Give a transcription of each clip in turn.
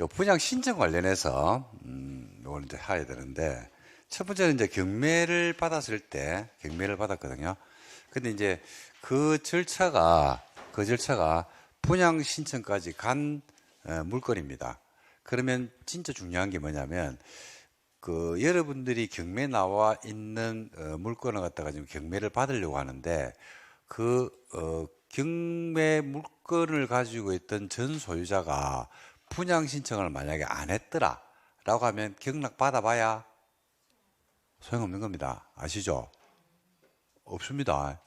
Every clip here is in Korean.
요 분양 신청 관련해서 요걸 이제 해야 되는데, 첫 번째는 이제 경매를 받았을 때 경매를 받았거든요. 근데 이제 그 절차가 분양 신청까지 간 물건입니다. 그러면 진짜 중요한 게 뭐냐면, 여러분들이 경매 나와 있는 물건을 갖다가 지금 경매를 받으려고 하는데, 경매 물건을 가지고 있던 전 소유자가 분양 신청을 만약에 안 했더라 라고 하면 경락 받아봐야 소용없는 겁니다. 아시죠? 없습니다.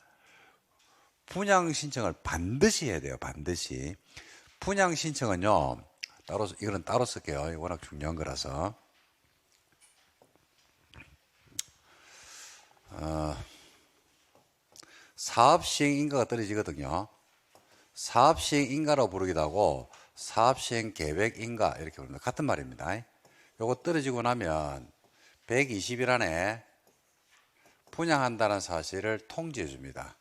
분양 신청을 반드시 해야 돼요. 반드시. 분양 신청은요, 이거는 따로 쓸게요. 이거 워낙 중요한 거라서. 사업시행 인가가 떨어지거든요. 사업시행 인가라고 부르기도 하고 사업시행 계획 인가 이렇게 부릅니다. 같은 말입니다. 요거 떨어지고 나면 120일 안에 분양한다는 사실을 통지해 줍니다.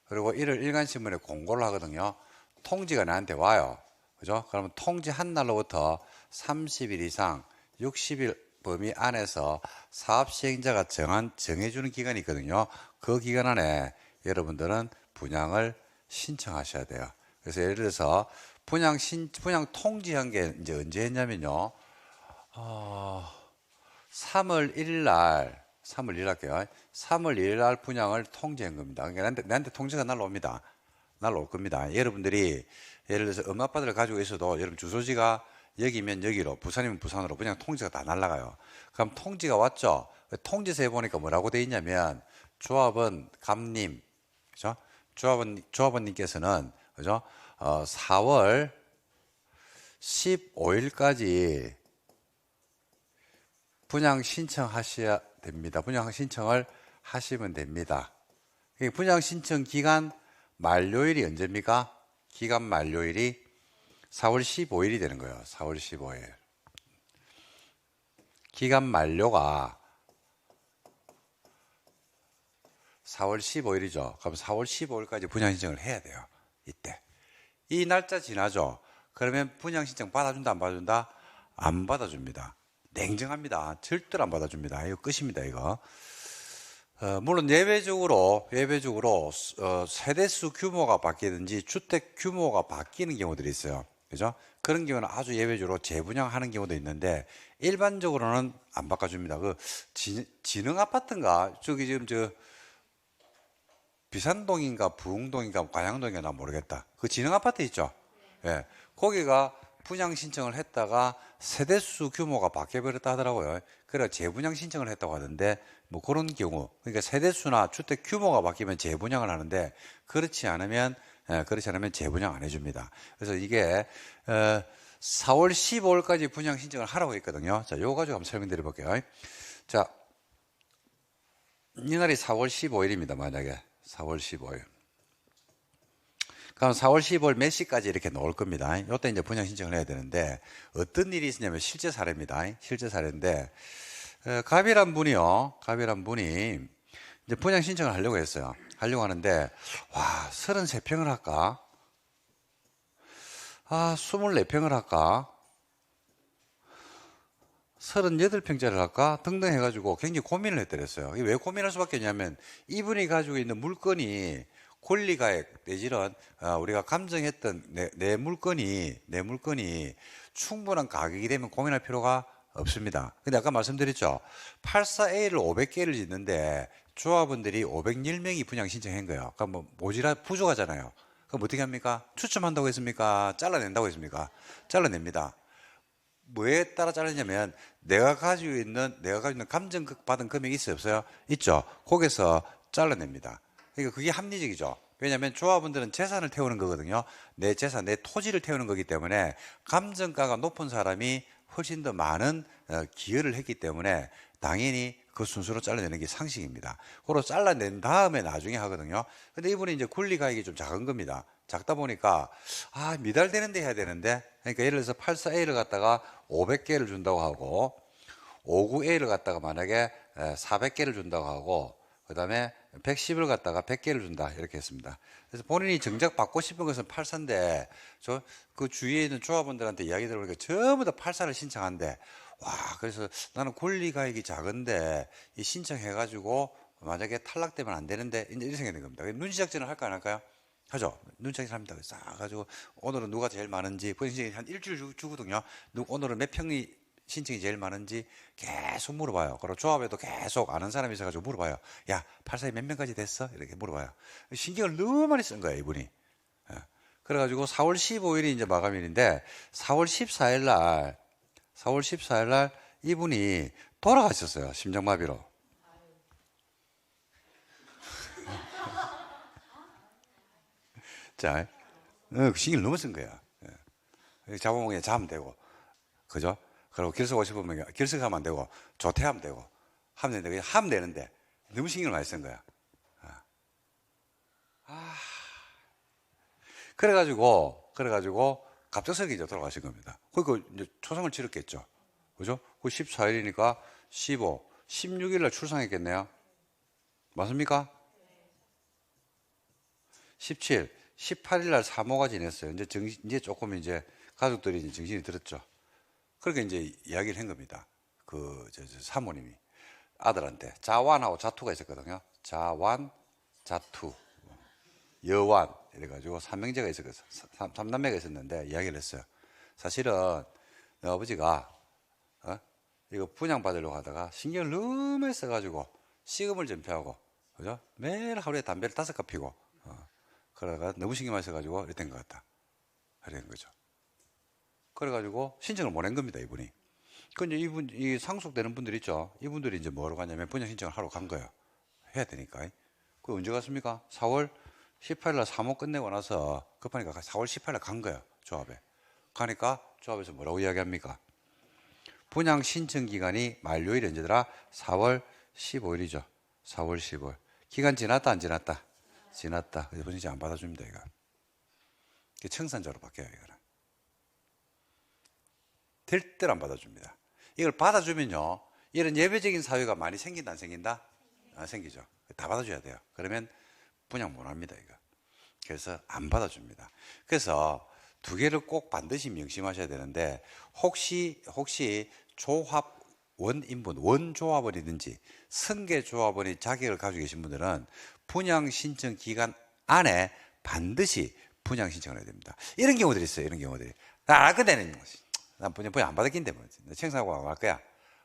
그리고 이를 일간신문에 공고를 하거든요. 통지가 나한테 와요. 그죠? 그러면 통지한 날로부터 30일 이상 60일 범위 안에서 사업시행자가 정해주는 기간이 있거든요. 그 기간 안에 여러분들은 분양을 신청하셔야 돼요. 그래서 예를 들어서 분양 통지한 게 이제 언제 했냐면요. 3월 1일 날, 3월 1일 할게요. 3월 1일 날 분양을 통지한 겁니다. 그러니까 나한테 통지가 날라옵니다. 날라올 겁니다. 여러분들이 예를 들어서 엄마 아빠들을 가지고 있어도 여러분 주소지가 여기면 여기로, 부산이면 부산으로 그냥 통지가 다 날라가요. 그럼 통지가 왔죠? 통지서에 보니까 뭐라고 돼 있냐면, 조합원 감님, 그죠? 조합원님께서는, 그죠? 4월 15일까지 분양 신청하셔야 됩니다. 분양 신청을 하시면 됩니다. 분양 신청 기간 만료일이 언제입니까? 기간 만료일이 4월 15일이 되는 거예요. 4월 15일. 기간 만료가 4월 15일이죠. 그럼 4월 15일까지 분양 신청을 해야 돼요. 이때. 이 날짜 지나죠. 그러면 분양 신청 받아준다, 안 받아준다? 안 받아줍니다. 냉정합니다. 절대로 안 받아줍니다. 이거 끝입니다, 이거. 물론 예외적으로 세대수 규모가 바뀌든지 주택 규모가 바뀌는 경우들이 있어요. 그죠? 그런 경우는 아주 예외적으로 재분양하는 경우도 있는데, 일반적으로는 안 바꿔줍니다. 진흥 아파트인가? 저기 지금 비산동인가 부흥동인가 과양동인가 나 모르겠다. 그 진흥 아파트 있죠? 예. 거기가 분양 신청을 했다가 세대수 규모가 바뀌어버렸다 하더라고요. 그래서 재분양 신청을 했다고 하던데, 뭐 그런 경우, 그러니까 세대수나 주택 규모가 바뀌면 재분양을 하는데, 그렇지 않으면 재분양 안 해줍니다. 그래서 이게 4월 15일까지 분양 신청을 하라고 했거든요. 자, 요거 가지고 한번 설명드려 볼게요. 자, 이날이 4월 15일입니다. 만약에 4월 15일. 그럼 4월 15일 몇 시까지 이렇게 나올 겁니다. 이때 이제 분양 신청을 해야 되는데, 어떤 일이 있었냐면 실제 사례입니다. 실제 사례인데, 갑이란 분이 이제 분양 신청을 하려고 했어요. 하려고 하는데, 와, 33평을 할까? 24평을 할까? 38평짜리를 할까? 등등 해가지고 굉장히 고민을 했더랬어요. 왜 고민할 수밖에 없냐면, 이분이 가지고 있는 물건이 권리가액 내지는 우리가 감정했던 내 물건이 충분한 가격이 되면 고민할 필요가 없습니다. 근데 아까 말씀드렸죠. 84A를 500개를 짓는데 조합원들이 501명이 분양 신청한 거예요. 그러니까 뭐 모지라 부족하잖아요. 그럼 어떻게 합니까? 추첨한다고 했습니까? 잘라낸다고 했습니까? 잘라냅니다. 뭐에 따라 잘랐냐면, 내가 가지고 있는 감정 받은 금액이 있어요, 없어요? 있죠. 거기서 잘라냅니다. 그러니까 그게 합리적이죠. 왜냐하면 조합원들은 재산을 태우는 거거든요. 내 재산, 내 토지를 태우는 거기 때문에 감정가가 높은 사람이 훨씬 더 많은 기여를 했기 때문에 당연히 그 순서로 잘라내는 게 상식입니다. 그걸 잘라낸 다음에 나중에 하거든요. 근데 이분이 이제 권리가액이 좀 작은 겁니다. 작다 보니까 미달되는데 해야 되는데, 그러니까 예를 들어서 84A를 갖다가 500개를 준다고 하고 59A를 갖다가 만약에 400개를 준다고 하고, 그 다음에 110을 갖다가 100개를 준다. 이렇게 했습니다. 그래서 본인이 정작 받고 싶은 것은 8사인데, 그 주위에 있는 조합원들한테 이야기 들어보니까 전부 다 8사를 신청한대. 와, 그래서 나는 권리가액이 작은데, 이 신청해가지고, 만약에 탈락되면 안 되는데, 이제 이렇게 생각이 된 겁니다. 눈치 작전을 할까 안 할까요? 하죠. 눈치 작전 합니다. 싸가지고, 오늘은 누가 제일 많은지, 본인이 한 일주일 주거든요. 오늘은 몇 평이 신청이 제일 많은지 계속 물어봐요. 그리고 조합에도 계속 아는 사람이 있어가지고 물어봐요. 야, 8사에 몇 명까지 됐어? 이렇게 물어봐요. 신경을 너무 많이 쓴 거예요, 이분이. 예. 그래가지고 4월 15일이 이제 마감일인데 4월 14일 날 이분이 돌아가셨어요. 심장마비로. 자, 신경을 너무 쓴 거야. 잡아먹으면 그냥 자면 되고. 그죠? 그리고 결석하고 싶으면 결석하면 안 되고 조퇴하면 되고 하면 되는데 그냥 하면 되는데 너무 신경을 많이 쓴 거야. 그래가지고 갑작스럽게 이제 돌아가신 겁니다. 그러니까 이제 초상을 치렀겠죠. 그죠? 그 14일이니까 15, 16일 날 출상했겠네요. 맞습니까? 17, 18일 날 사모가 지냈어요. 이제 조금 이제 가족들이 이제 정신이 들었죠. 그렇게 이제 이야기를 한 겁니다. 저 사모님이 아들한테 자완하고 자투가 있었거든요. 자완, 자투, 여완 이래가지고 삼형제가 있었거든요. 삼남매가 있었는데 이야기를 했어요. 사실은 너 아버지가 이거 분양받으려고 하다가 신경을 너무 많이 써가지고 시금을 전폐하고 그죠? 매일 하루에 담배를 5갑 피고 그러다가 너무 신경 많이 써가지고 이렇게 된 것 같다. 그런 거죠. 그래가지고 신청을 못 한 겁니다, 이분이. 그 이제 이 상속되는 분들 있죠. 이분들이 이제 뭐하러 가냐면 분양 신청을 하러 간 거예요. 해야 되니까. 그 언제 갔습니까? 4월 18일 날 사모 끝내고 나서 급하니까 4월 18일 날 간 거예요, 조합에. 가니까 조합에서 뭐라고 이야기합니까? 분양 신청 기간이 만료일이 언제더라? 4월 15일이죠. 4월 15일. 기간 지났다, 안 지났다? 지났다. 그래서 분양신 안 받아줍니다, 이거. 청산자로 바뀌어요, 이거는. 될 대로 안 받아줍니다. 이걸 받아주면요, 이런 예외적인 사유가 많이 생긴다, 안 생긴다? 생기죠. 다 받아줘야 돼요. 그러면 분양 못 합니다, 이거. 그래서 안 받아줍니다. 그래서 두 개를 꼭 반드시 명심하셔야 되는데, 혹시 조합 원인분, 원조합원이든지 승계조합원이 자격을 가지고 계신 분들은 분양 신청 기간 안에 반드시 분양 신청을 해야 됩니다. 이런 경우들이 있어요, 이런 경우들이. 안 끝내는 거지. 난 분양 안 받았긴데 뭐 청산하고 할 거야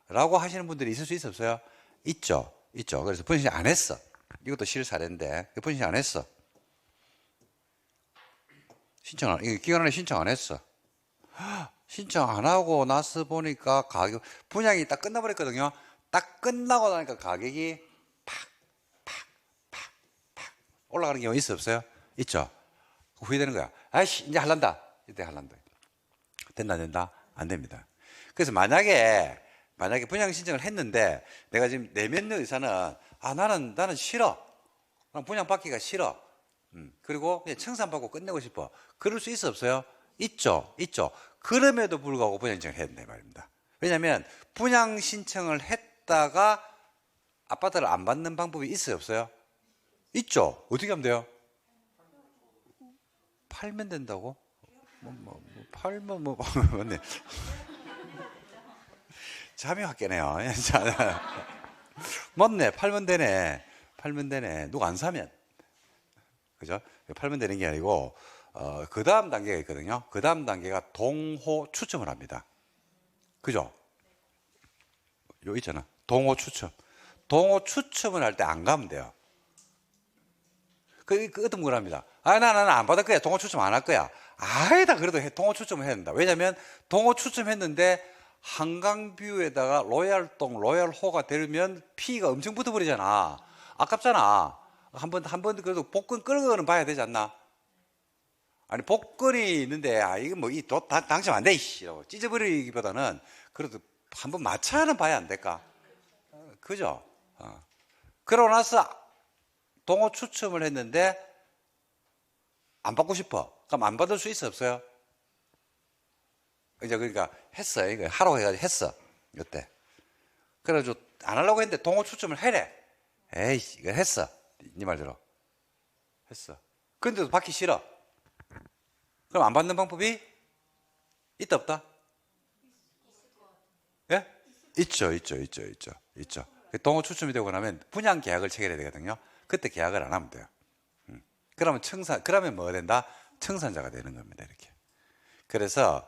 라고 하시는 분들이 있을 수 있었어요? 있죠. 그래서 분양 신청 안 했어. 이것도 실사례인데 분양 신청 안 했어. 기간 안에 신청 안 했어. 신청 안 하고 나서 보니까 가격 분양이 딱 끝나버렸거든요. 딱 끝나고 나니까 가격이 팍 올라가는 경우 있어 없어요? 있죠. 후회되는 거야. 아이씨 이제 할란다. 이때 할란다. 된다? 안 됩니다. 그래서 만약에 분양 신청을 했는데 내가 지금 내면의 의사는 나는 싫어. 난 분양 받기가 싫어. 그리고 그냥 청산받고 끝내고 싶어. 그럴 수 있어 없어요? 있죠. 그럼에도 불구하고 분양 신청을 해야 된다 말입니다. 왜냐하면 분양 신청을 했다가 아파트를 안 받는 방법이 있어요 없어요? 있죠. 어떻게 하면 돼요? 팔면 된다고? 팔면 맞네. 잠이 확 깨네요. 맞네. 팔면 되네. 누가 안 사면. 그죠? 팔면 되는 게 아니고, 그 다음 단계가 있거든요. 그 다음 단계가 동호 추첨을 합니다. 그죠? 요 있잖아. 동호 추첨. 동호 추첨을 할 때 안 가면 돼요. 그 어떤 걸 합니다. 나는 안 받을 거야. 동호 추첨 안 할 거야. 아니다. 그래도 동호 추첨을 해야 된다. 왜냐면 동호 추첨했는데 한강뷰에다가 로얄동, 로얄호가 되면 피가 엄청 붙어버리잖아. 아깝잖아. 한번 그래도 복권 끌어가는 봐야 되지 않나? 아니, 복권이 있는데, 이거 뭐, 당첨 안 돼, 이라고 찢어버리기보다는 그래도 한번 맞춰야는 봐야 안 될까? 그죠? 그러고 나서 동호 추첨을 했는데, 안 받고 싶어. 그럼 안 받을 수 있어, 없어요? 이제 그러니까 했어요. 이거 하라고 해가지고 했어. 이때. 그래가지고 안 하려고 했는데 동호 추첨을 해래. 에이씨, 이거 했어. 네 말대로. 했어. 근데도 받기 싫어. 그럼 안 받는 방법이 있다, 없다? 예? 있죠. 동호 추첨이 되고 나면 분양 계약을 체결해야 되거든요. 그때 계약을 안 하면 돼요. 그러면 뭐가 된다? 청산자가 되는 겁니다. 이렇게. 그래서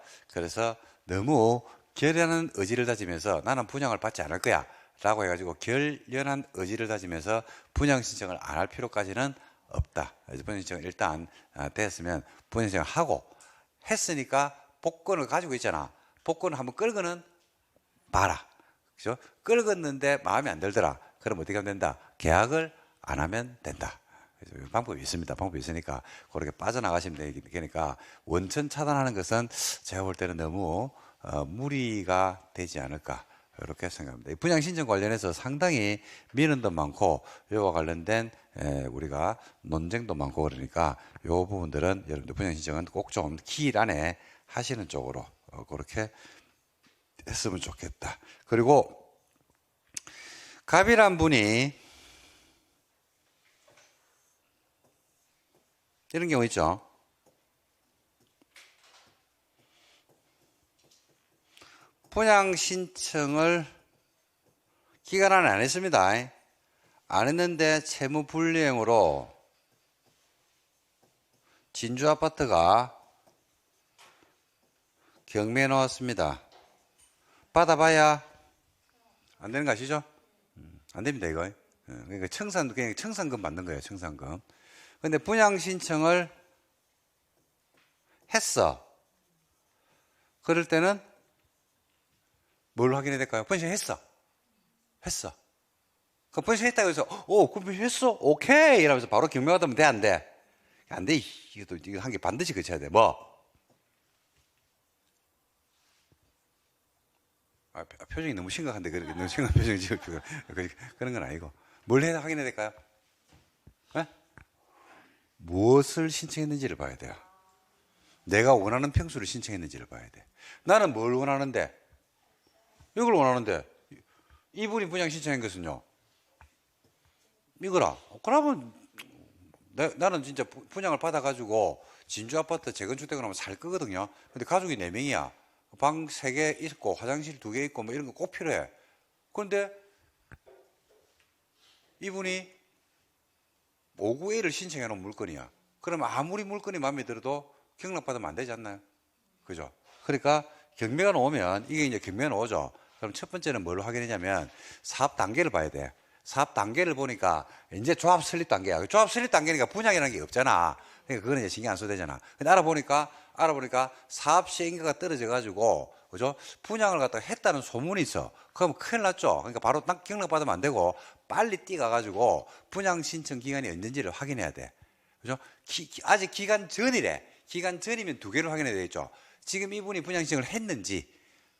너무 결연한 의지를 다지면서 나는 분양을 받지 않을 거야 라고 해가지고 결연한 의지를 다지면서 분양 신청을 안 할 필요까지는 없다. 분양 신청 일단 됐으면 분양 신청을 하고 했으니까 복권을 가지고 있잖아. 복권을 한번 끌고는 봐라. 그죠? 끌었는데 마음에 안 들더라. 그럼 어떻게 하면 된다? 계약을 안 하면 된다. 그래서 방법이 있습니다. 방법이 있으니까 그렇게 빠져나가시면 되니까 원천 차단하는 것은 제가 볼 때는 너무 무리가 되지 않을까 이렇게 생각합니다. 분양 신청 관련해서 상당히 민원도 많고 이와 관련된 우리가 논쟁도 많고 그러니까 이 부분들은 여러분들 분양 신청은 꼭 좀 기일 안에 하시는 쪽으로 그렇게 했으면 좋겠다. 그리고 갑이란 분이 이런 경우 있죠. 분양 신청을 기간 안에 안 했습니다. 안 했는데 채무 불이행으로 진주 아파트가 경매에 나왔습니다. 받아봐야 안 되는 거 아시죠? 안 됩니다, 이거. 그러니까 그냥 청산금 받는 거예요, 청산금. 근데 분양 신청을 했어. 그럴 때는 뭘 확인해야 될까요? 분양했어. 했어. 그 분양했다고 해서, 분양했어? 오케이! 이러면서 바로 경매 받으면 돼, 안 돼? 안 돼. 이거 한 개 반드시 거쳐야 돼. 뭐? 표정이 너무 심각한데, 그렇게 너무 심각한 표정을 지을 필요가, 그런 건 아니고. 뭘 해야 확인해야 될까요? 네? 무엇을 신청했는지를 봐야 돼요. 내가 원하는 평수를 신청했는지를 봐야 돼. 나는 뭘 원하는데? 이걸 원하는데, 이분이 분양 신청한 것은요, 이거라. 그러면, 나는 진짜 분양을 받아가지고, 진주 아파트 재건축되고 나면 살 거거든요. 근데 가족이 4명이야. 방 3개 있고, 화장실 2개 있고, 뭐 이런 거 꼭 필요해. 그런데, 이분이 5구A를 신청해 놓은 물건이야. 그러면 아무리 물건이 마음에 들어도 경락받으면 안 되지 않나요? 그죠? 그러니까 경매가 나오면 이게 이제 경매가 나오죠. 그럼 첫 번째는 뭘 확인하냐면 사업 단계를 봐야 돼. 사업 단계를 보니까 이제 조합 설립 단계야. 조합 설립 단계니까 분양이라는 게 없잖아. 그러니까 그거는 이제 신경 안 써도 되잖아. 근데 알아보니까 사업 시행가가 떨어져 가지고 그죠? 분양을 갖다가 했다는 소문이 있어. 그럼 큰일 났죠. 그러니까 바로 딱 경락받으면 안 되고 빨리 뛰어가가지고 분양 신청 기간이 언젠지를 확인해야 돼. 그죠? 아직 기간 전이래. 기간 전이면 2개를 확인해야 되겠죠. 지금 이분이 분양 신청을 했는지.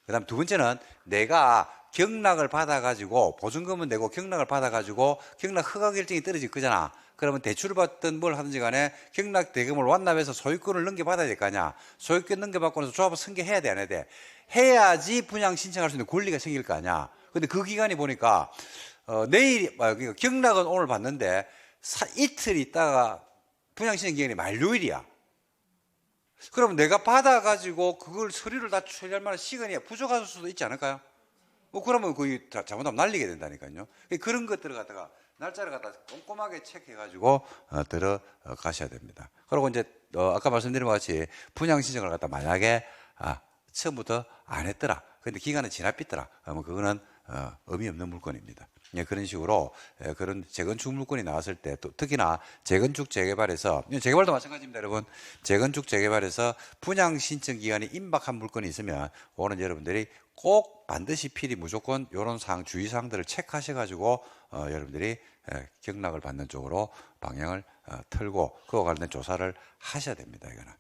그 다음 2번째는 내가 경락을 받아가지고 보증금은 내고 경락을 받아가지고 경락 허가 결정이 떨어질 거잖아. 그러면 대출을 받든 뭘 하든지 간에 경락 대금을 완납해서 소유권을 넘겨받아야 될 거 아니야. 소유권 넘겨받고 나서 조합을 승계해야 돼, 안 해야 돼? 해야지 분양 신청할 수 있는 권리가 생길 거 아니야. 근데 그 기간이 보니까 그러니까 경락은 오늘 받는데 이틀 있다가 분양 신청 기간이 만료일이야. 그러면 내가 받아가지고 그걸 서류를 다 처리할 만한 시간이 부족할 수도 있지 않을까요? 그러면 거의 잘못하면 날리게 된다니까요. 그런 것들을 갖다가 날짜를 갖다 꼼꼼하게 체크해가지고 들어가셔야 됩니다. 그리고 이제 아까 말씀드린 것 같이 분양 신청을 갖다 만약에 처음부터 안 했더라. 근데 기간은 지나삐더라. 그러면 그거는 의미 없는 물건입니다. 그런 식으로 그런 재건축 물건이 나왔을 때 또 특히나 재건축 재개발에서 재개발도 마찬가지입니다, 여러분. 재건축 재개발에서 분양 신청 기간이 임박한 물건이 있으면 오는 여러분들이 꼭 반드시 필히 무조건 이런 사항 주의사항들을 체크하셔가지고 여러분들이 경락을 받는 쪽으로 방향을 틀고 그와 관련된 조사를 하셔야 됩니다. 이거는.